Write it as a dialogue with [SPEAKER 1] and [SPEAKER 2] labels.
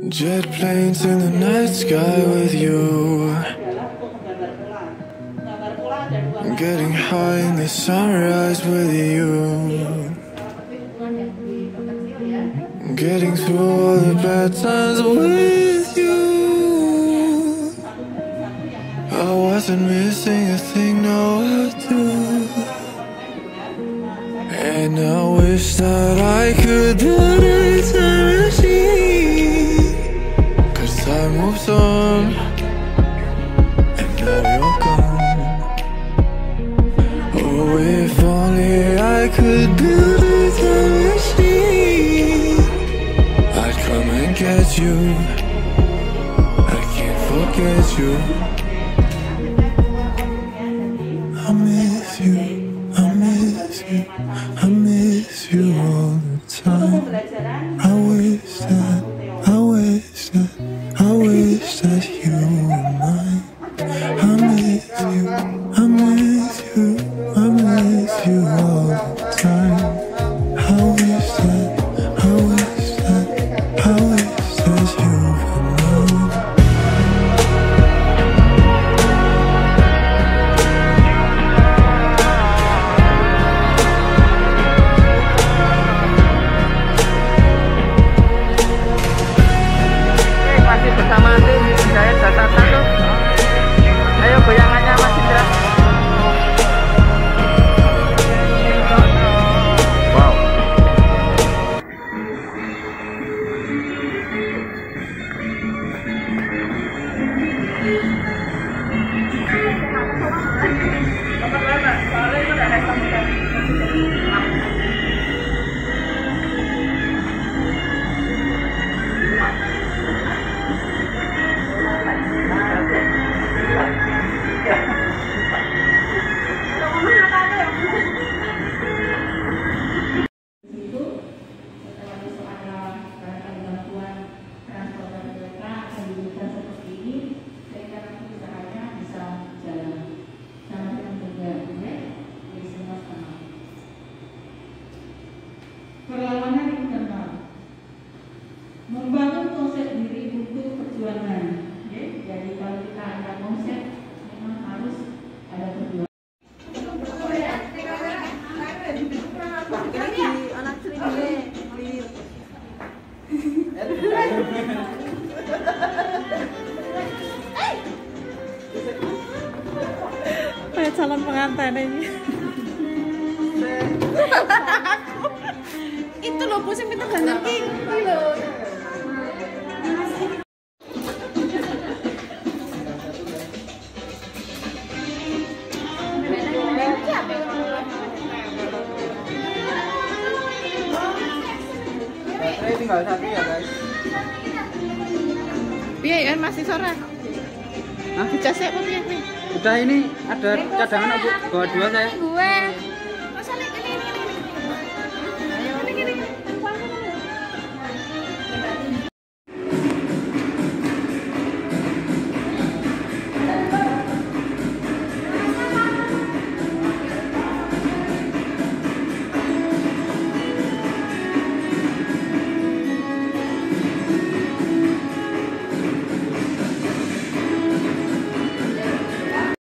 [SPEAKER 1] Jet planes in the night sky with you. Getting high in the sunrise with you. Getting through all the bad times with you. I wasn't missing a thing, no I do. And I wish that I could build a time machine, 'cause time moves on, and now you're gone. Oh, if only I could build a time machine, I'd come and get you. I can't forget you. I miss you, I miss you, I miss you all the time. I wish that, I wish that, I wish that you were mine. I miss you, I miss you, I miss you all the time. I wish that, I wish that, I wish that you were mine.
[SPEAKER 2] Masih bersama tim menjahit dasar 1. Ayo goyangannya Mas Indra. Wow.
[SPEAKER 3] Perlawanan internal, membangun konsep diri untuk perjuangan. Jadi kalau kita ada konsep, memang harus ada perjuangan.
[SPEAKER 4] Kayak calon pengantin ini. Itu loh pusing kita gak ngerti.
[SPEAKER 2] Baterai tinggal 1 ya guys.
[SPEAKER 4] Piye kan masih sore.
[SPEAKER 2] Hah?
[SPEAKER 4] Dicas apa piye?
[SPEAKER 2] Udah, ini ada cadangan aku bawa 2 saya.
[SPEAKER 4] Gue